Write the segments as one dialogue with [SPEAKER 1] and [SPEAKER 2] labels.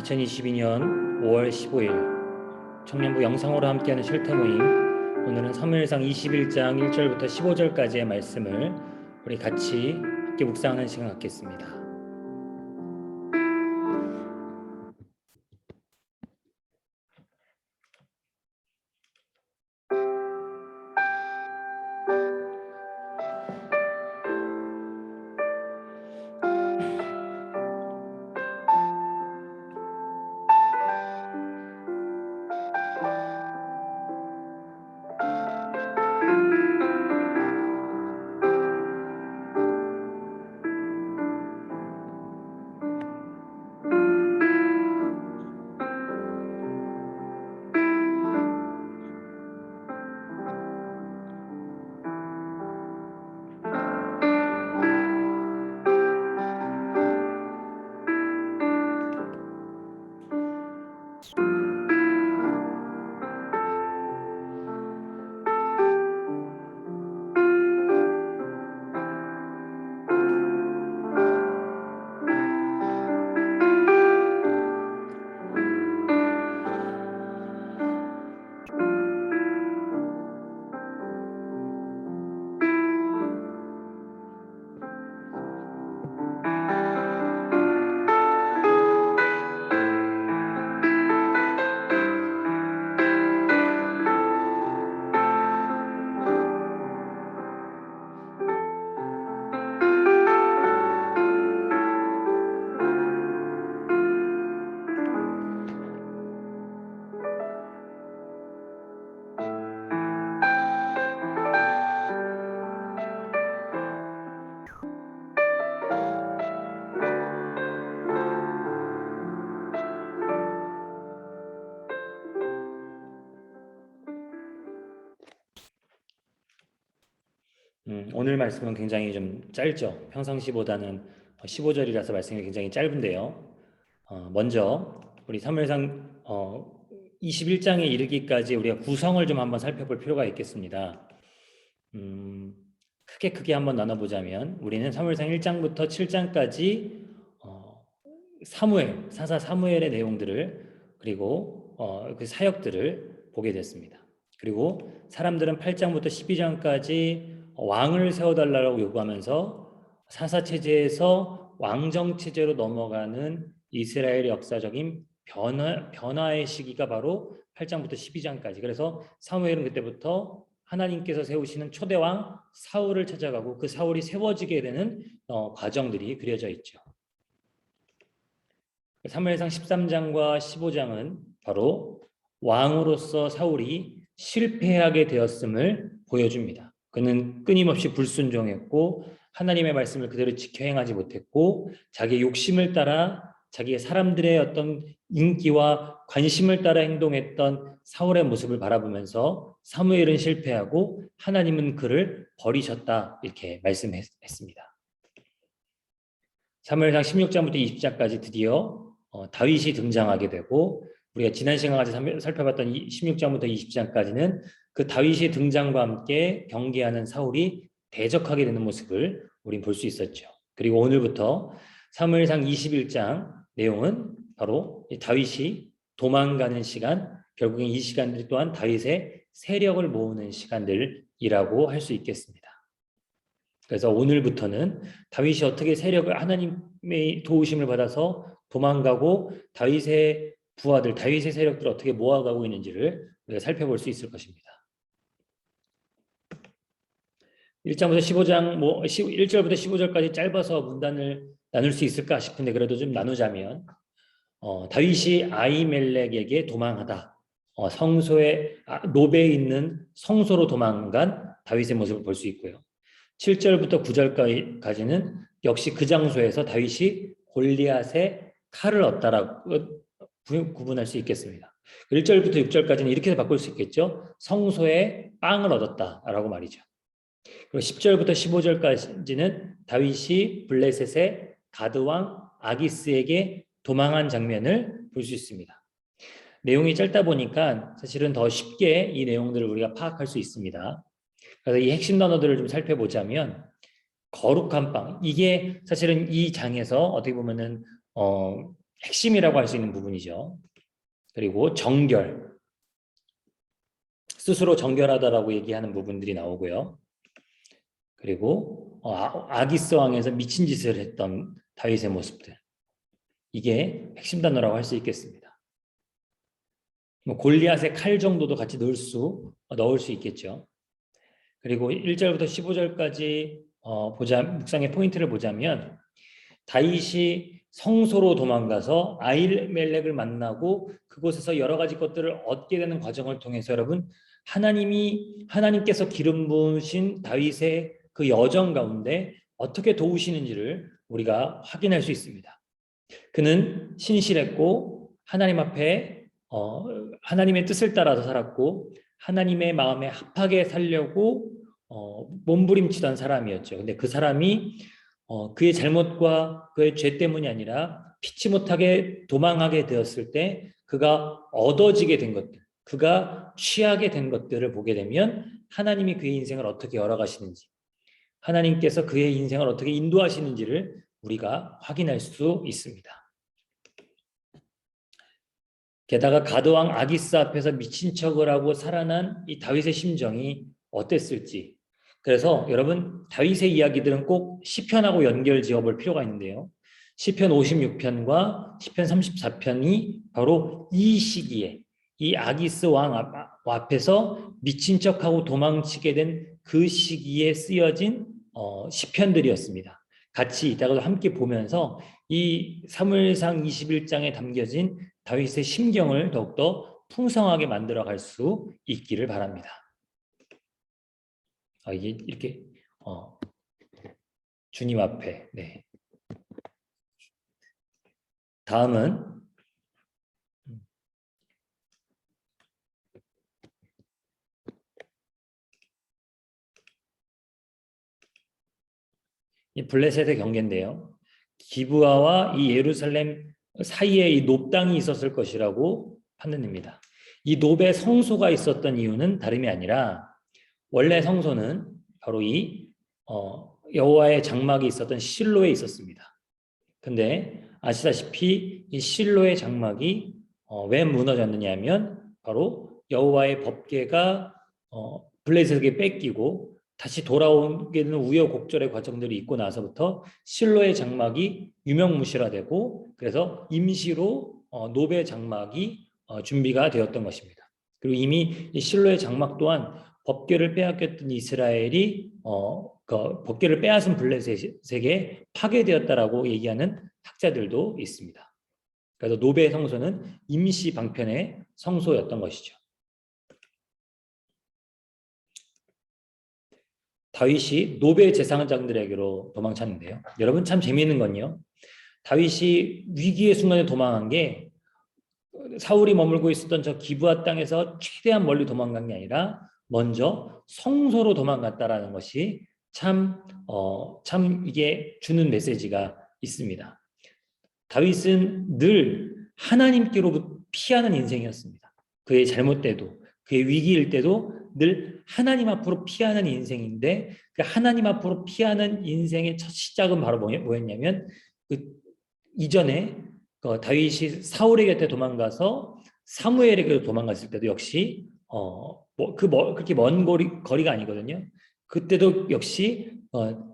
[SPEAKER 1] 2022년 5월 15일 청년부 영상으로 함께하는 쉘터 모임, 오늘은 사무엘상 21장 1절부터 15절까지의 말씀을 우리 같이 함께 묵상하는 시간 갖겠습니다. 오늘 말씀은 굉장히 좀 짧죠. 평상시보다는 15절이라서 말씀이 굉장히 짧은데요. 먼저 우리 사무엘상 21장에 이르기까지 우리가 구성을 좀 한번 살펴볼 필요가 있겠습니다. 크게 한번 나눠보자면 우리는 사무엘상 1장부터 7장까지 사사 사무엘의 내용들을, 그리고 그 사역들을 보게 됐습니다. 그리고 사람들은 8장부터 12장까지 왕을 세워달라고 요구하면서 사사체제에서 왕정체제로 넘어가는 이스라엘의 역사적인 변화의 시기가 바로 8장부터 12장까지. 그래서 사무엘은 그때부터 하나님께서 세우시는 초대왕 사울을 찾아가고 그 사울이 세워지게 되는 과정들이 그려져 있죠. 사무엘상 13장과 15장은 바로 왕으로서 사울이 실패하게 되었음을 보여줍니다. 그는 끊임없이 불순종했고 하나님의 말씀을 그대로 지켜 행하지 못했고 자기의 욕심을 따라 자기의 사람들의 어떤 인기와 관심을 따라 행동했던 사울의 모습을 바라보면서 사무엘은 실패하고 하나님은 그를 버리셨다, 이렇게 말씀했습니다. 사무엘상 16장부터 20장까지 드디어 다윗이 등장하게 되고, 우리가 지난 시간까지 살펴봤던 16장부터 20장까지는 그 다윗의 등장과 함께 경계하는 사울이 대적하게 되는 모습을 우린 볼 수 있었죠. 그리고 오늘부터 사무엘상 21장 내용은 바로 다윗이 도망가는 시간, 결국엔 이 시간들이 또한 다윗의 세력을 모으는 시간들이라고 할 수 있겠습니다. 그래서 오늘부터는 다윗이 어떻게 세력을, 하나님의 도우심을 받아서 도망가고 다윗의 부하들, 다윗의 세력들을 어떻게 모아가고 있는지를 우리가 살펴볼 수 있을 것입니다. 1장부터 15장, 1절부터 15절까지 짧아서 문단을 나눌 수 있을까 싶은데 그래도 좀 나누자면, 다윗이 아히멜렉에게 도망하다, 성소에 노베에 있는 성소로 도망간 다윗의 모습을 볼 수 있고요. 7절부터 9절까지는 역시 그 장소에서 다윗이 골리앗의 칼을 얻다라고 구분할 수 있겠습니다. 1절부터 6절까지는 이렇게 바꿀 수 있겠죠. 성소에 빵을 얻었다라고 말이죠. 그리고 10절부터 15절까지는 다윗이 블레셋의 가드왕 아기스에게 도망한 장면을 볼 수 있습니다. 내용이 짧다 보니까 사실은 더 쉽게 이 내용들을 우리가 파악할 수 있습니다. 그래서 이 핵심 단어들을 좀 살펴보자면, 거룩한 빵, 이게 사실은 이 장에서 어떻게 보면은 핵심이라고 할 수 있는 부분이죠. 그리고 정결, 스스로 정결하다라고 얘기하는 부분들이 나오고요. 그리고 아기스 왕에서 미친 짓을 했던 다윗의 모습들, 이게 핵심 단어라고 할 수 있겠습니다. 뭐 골리앗의 칼 정도도 같이 넣을 수 있겠죠. 그리고 1절부터 15절까지 묵상의 포인트를 보자면 다윗이 성소로 도망가서 아히멜렉을 만나고 그곳에서 여러 가지 것들을 얻게 되는 과정을 통해서 여러분, 하나님께서 기름 부으신 다윗의 그 여정 가운데 어떻게 도우시는지를 우리가 확인할 수 있습니다. 그는 신실했고 하나님 앞에 하나님의 뜻을 따라서 살았고 하나님의 마음에 합하게 살려고 몸부림치던 사람이었죠. 근데 그 사람이 그의 잘못과 그의 죄 때문이 아니라 피치 못하게 도망하게 되었을 때 그가 얻어지게 된 것들, 그가 취하게 된 것들을 보게 되면 하나님이 그의 인생을 어떻게 열어가시는지, 하나님께서 그의 인생을 어떻게 인도하시는지를 우리가 확인할 수 있습니다. 게다가 가드왕 아기스 앞에서 미친 척을 하고 살아난 이 다윗의 심정이 어땠을지, 그래서 여러분, 다윗의 이야기들은 꼭 시편하고 연결 지어볼 필요가 있는데요. 시편 56편과 시편 34편이 바로 이 시기에 이 아기스 왕 앞에서 미친 척하고 도망치게 된 그 시기에 쓰여진 시편들이었습니다. 같이 이따가도 함께 보면서 이 사무엘상 21장에 담겨진 다윗의 심경을 더욱더 풍성하게 만들어갈 수 있기를 바랍니다. 이게 이렇게 주님 앞에. 네. 다음은 이 블레셋의 경계인데요. 기브아와 이 예루살렘 사이에 이 놋땅이 있었을 것이라고 판단됩니다. 이 놋의 성소가 있었던 이유는 다름이 아니라 원래 성소는 바로 이 여호와의 장막이 있었던 실로에 있었습니다. 근데 아시다시피 이 실로의 장막이 왜 무너졌느냐 하면 바로 여호와의 법궤가 블레셋에게 뺏기고 다시 돌아오게 되는 우여곡절의 과정들이 있고 나서부터 실로의 장막이 유명무실화되고 그래서 임시로 놋의 장막이 준비가 되었던 것입니다. 그리고 이미 이 실로의 장막 또한 법궤를 빼앗겼던 이스라엘이 그 법궤를 빼앗은 블레셋에게 파괴되었다라고 얘기하는 학자들도 있습니다. 그래서 놋의 성소는 임시 방편의 성소였던 것이죠. 다윗이 놋의 제사장들에게로 도망쳤는데요. 여러분 참 재미있는 건요. 다윗이 위기의 순간에 도망한 게 사울이 머물고 있었던 저 기브아 땅에서 최대한 멀리 도망간 게 아니라 먼저 성소로 도망갔다라는 것이 참 이게 주는 메시지가 있습니다. 다윗은 늘 하나님께로부터 피하는 인생이었습니다. 그의 잘못 때도, 그의 위기일 때도 늘 하나님 앞으로 피하는 인생인데 그 하나님 앞으로 피하는 인생의 첫 시작은 바로 뭐였냐면 그 이전에 다윗이 사울의 곁에 도망가서 사무엘에게 도망갔을 때도 역시 그렇게 먼 거리가 아니거든요. 그때도 역시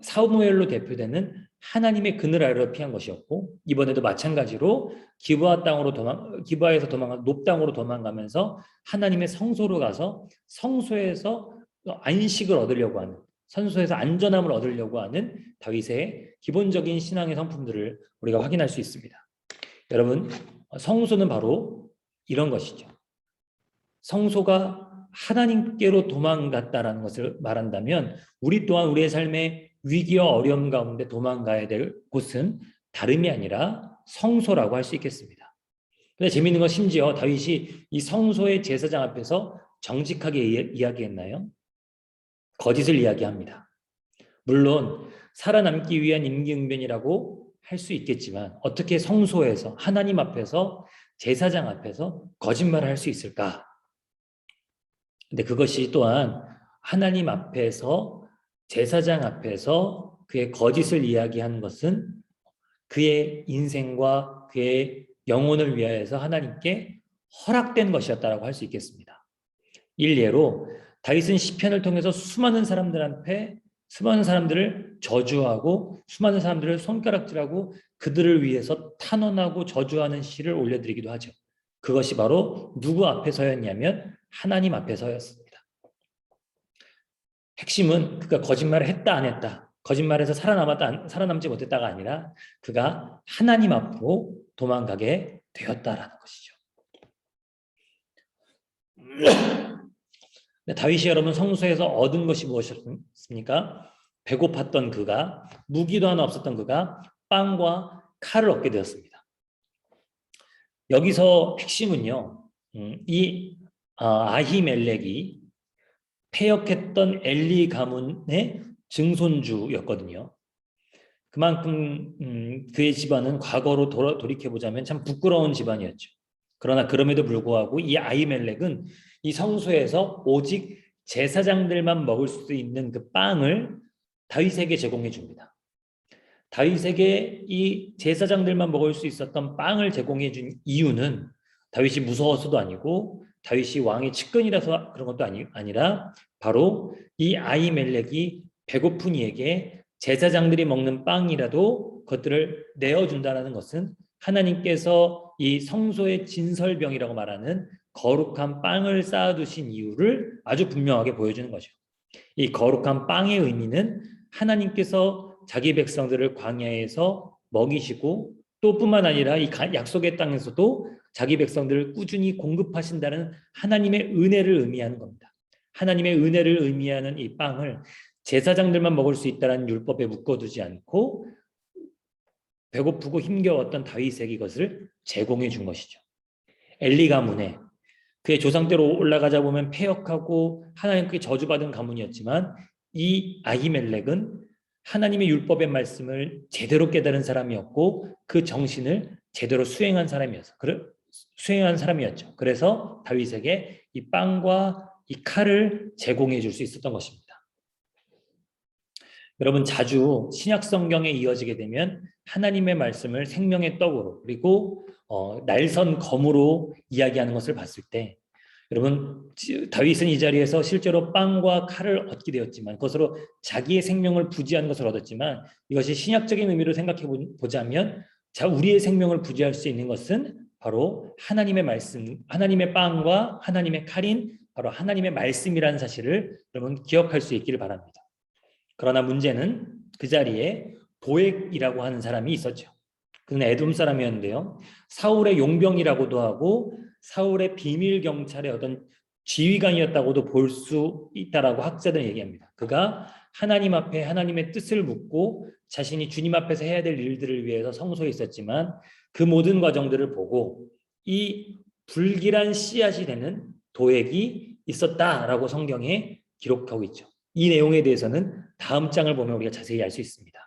[SPEAKER 1] 사무엘로 대표되는 하나님의 그늘 아래로 피한 것이었고 이번에도 마찬가지로 기브아에서 도망가 놋 땅으로 도망가면서 하나님의 성소로 가서 성소에서 안식을 얻으려고 하는 성소에서 안전함을 얻으려고 하는 다윗의 기본적인 신앙의 성품들을 우리가 확인할 수 있습니다. 여러분, 성소는 바로 이런 것이죠. 성소가 하나님께로 도망갔다라는 것을 말한다면 우리 또한 우리의 삶의 위기와 어려움 가운데 도망가야 될 곳은 다름이 아니라 성소라고 할 수 있겠습니다. 근데 재미있는 건 심지어 다윗이 이 성소의 제사장 앞에서 정직하게 이야기했나요? 거짓을 이야기합니다. 물론 살아남기 위한 임기응변이라고 할 수 있겠지만 어떻게 성소에서 하나님 앞에서 제사장 앞에서 거짓말을 할 수 있을까? 근데 그것이 또한 하나님 앞에서 제사장 앞에서 그의 거짓을 이야기하는 것은 그의 인생과 그의 영혼을 위하여서 하나님께 허락된 것이었다라고 할 수 있겠습니다. 일례로 다윗은 시편을 통해서 수많은 사람들을 저주하고 수많은 사람들을 손가락질하고 그들을 위해서 탄원하고 저주하는 시를 올려드리기도 하죠. 그것이 바로 누구 앞에서였냐면 하나님 앞에서였습니다. 핵심은 그가 거짓말을 했다 안 했다, 거짓말에서 살아남지 못했다가 아니라 그가 하나님 앞으로 도망가게 되었다라는 것이죠. 다윗이 여러분 성소에서 얻은 것이 무엇이었습니까? 배고팠던 그가, 무기도 하나 없었던 그가 빵과 칼을 얻게 되었습니다. 여기서 핵심은요, 이 아히멜렉이 패역했던 엘리 가문의 증손주였거든요. 그만큼 그의 집안은 과거로 돌이켜보자면 참 부끄러운 집안이었죠. 그러나 그럼에도 불구하고 이 아히멜렉은 이 성소에서 오직 제사장들만 먹을 수 있는 그 빵을 다윗에게 제공해 줍니다. 다윗에게 이 제사장들만 먹을 수 있었던 빵을 제공해 준 이유는 다윗이 무서워서도 아니고 다윗이 왕의 측근이라서 그런 것도 아니라 바로 이 아히멜렉이 배고픈 이에게 제사장들이 먹는 빵이라도 그것들을 내어준다는 것은 하나님께서 이 성소의 진설병이라고 말하는 거룩한 빵을 쌓아두신 이유를 아주 분명하게 보여주는 거죠. 이 거룩한 빵의 의미는 하나님께서 자기 백성들을 광야에서 먹이시고 또 뿐만 아니라 이 약속의 땅에서도 자기 백성들을 꾸준히 공급하신다는 하나님의 은혜를 의미하는 겁니다. 하나님의 은혜를 의미하는 이 빵을 제사장들만 먹을 수 있다는 율법에 묶어두지 않고 배고프고 힘겨웠던 다윗에게 이것을 제공해 준 것이죠. 엘리 가문에 그의 조상대로 올라가자 보면 패역하고 하나님께 저주받은 가문이었지만 이 아히멜렉은 하나님의 율법의 말씀을 제대로 깨달은 사람이었고 그 정신을 제대로 수행한 사람이었죠. 그래서 다윗에게 이 빵과 이 칼을 제공해 줄 수 있었던 것입니다. 여러분, 자주 신약 성경에 이어지게 되면 하나님의 말씀을 생명의 떡으로 그리고 날선 검으로 이야기하는 것을 봤을 때 여러분, 다윗은 이 자리에서 실제로 빵과 칼을 얻게 되었지만 그것으로 자기의 생명을 부지하는 것을 얻었지만 이것이 신약적인 의미로 생각해 보자면 우리의 생명을 부지할 수 있는 것은 바로 하나님의 말씀, 하나님의 빵과 하나님의 칼인 바로 하나님의 말씀이라는 사실을 여러분 기억할 수 있기를 바랍니다. 그러나 문제는 그 자리에 도액이라고 하는 사람이 있었죠. 그는 에돔 사람이었는데요. 사울의 용병이라고도 하고 사울의 비밀 경찰의 어떤 지휘관이었다고도 볼 수 있다라고 학자들은 얘기합니다. 그가 하나님 앞에 하나님의 뜻을 묻고 자신이 주님 앞에서 해야 될 일들을 위해서 성소에 있었지만 그 모든 과정들을 보고 이 불길한 씨앗이 되는 도액이 있었다라고 성경에 기록하고 있죠. 이 내용에 대해서는 다음 장을 보면 우리가 자세히 알 수 있습니다.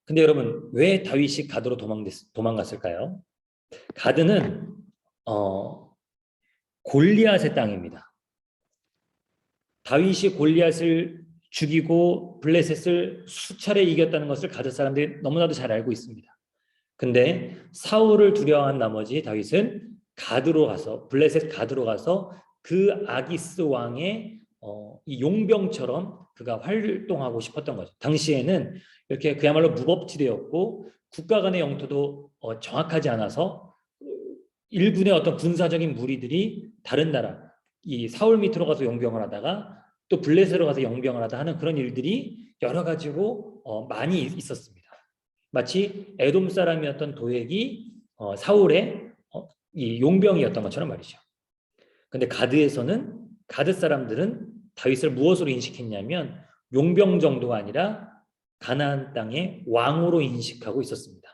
[SPEAKER 1] 근데 여러분, 왜 다윗이 가드로 도망갔을까요? 가드는 골리앗의 땅입니다. 다윗이 골리앗을 죽이고 블레셋을 수차례 이겼다는 것을 가드 사람들이 너무나도 잘 알고 있습니다. 근데 사울을 두려워한 나머지 다윗은 블레셋 가드로 가서 그 아기스 왕의 이 용병처럼 그가 활동하고 싶었던 거죠. 당시에는 이렇게 그야말로 무법지대였고 국가 간의 영토도 정확하지 않아서 일군의 어떤 군사적인 무리들이 다른 나라, 이 사울 밑으로 가서 용병을 하다가 또 블레셋으로 가서 용병을 하다 하는 그런 일들이 여러 가지로 많이 있었습니다. 마치 에돔 사람이었던 도액이 사울의 이 용병이었던 것처럼 말이죠. 근데 가드 사람들은 다윗을 무엇으로 인식했냐면 용병 정도가 아니라 가나안 땅의 왕으로 인식하고 있었습니다.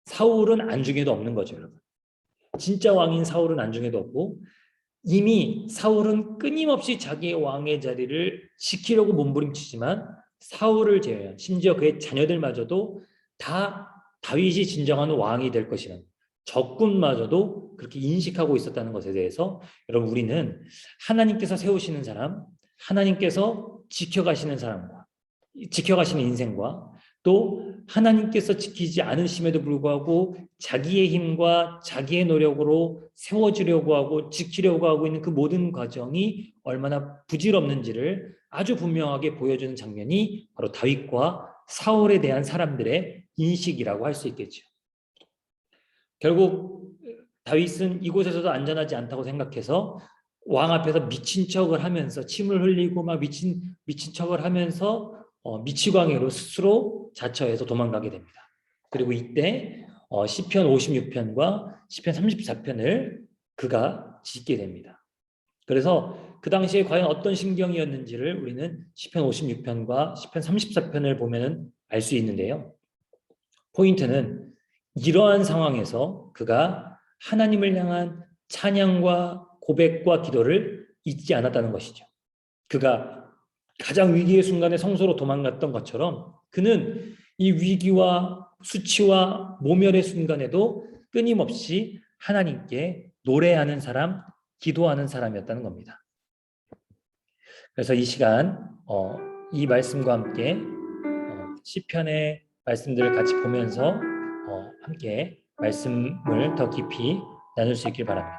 [SPEAKER 1] 사울은 안중에도 없는 거죠, 여러분. 진짜 왕인 사울은 안중에도 없고 이미 사울은 끊임없이 자기의 왕의 자리를 지키려고 몸부림치지만 사울을 제외한 심지어 그의 자녀들마저도 다 다윗이 진정한 왕이 될 것이라는 적군마저도 그렇게 인식하고 있었다는 것에 대해서 여러분, 우리는 하나님께서 세우시는 사람, 하나님께서 지켜가시는 사람과 지켜가시는 인생과 또 하나님께서 지키지 않으심에도 불구하고 자기의 힘과 자기의 노력으로 세워주려고 하고 지키려고 하고 있는 그 모든 과정이 얼마나 부질없는지를 아주 분명하게 보여주는 장면이 바로 다윗과 사울에 대한 사람들의 인식이라고 할 수 있겠죠. 결국 다윗은 이곳에서도 안전하지 않다고 생각해서 왕 앞에서 미친 척을 하면서 침을 흘리고 막 미친 척을 하면서 미치광이로 스스로 자처해서 도망가게 됩니다. 그리고 이때 시편 56편과 시편 34편을 그가 짓게 됩니다. 그래서 그 당시에 과연 어떤 심경이었는지를 우리는 시편 56편과 시편 34편을 보면 알 수 있는데요. 포인트는 이러한 상황에서 그가 하나님을 향한 찬양과 고백과 기도를 잊지 않았다는 것이죠. 그가 가장 위기의 순간에 성소로 도망갔던 것처럼 그는 이 위기와 수치와 모멸의 순간에도 끊임없이 하나님께 노래하는 사람, 기도하는 사람이었다는 겁니다. 그래서 이 시간 이 말씀과 함께 시편의 말씀들을 같이 보면서 함께 말씀을 더 깊이 나눌 수 있길 바랍니다.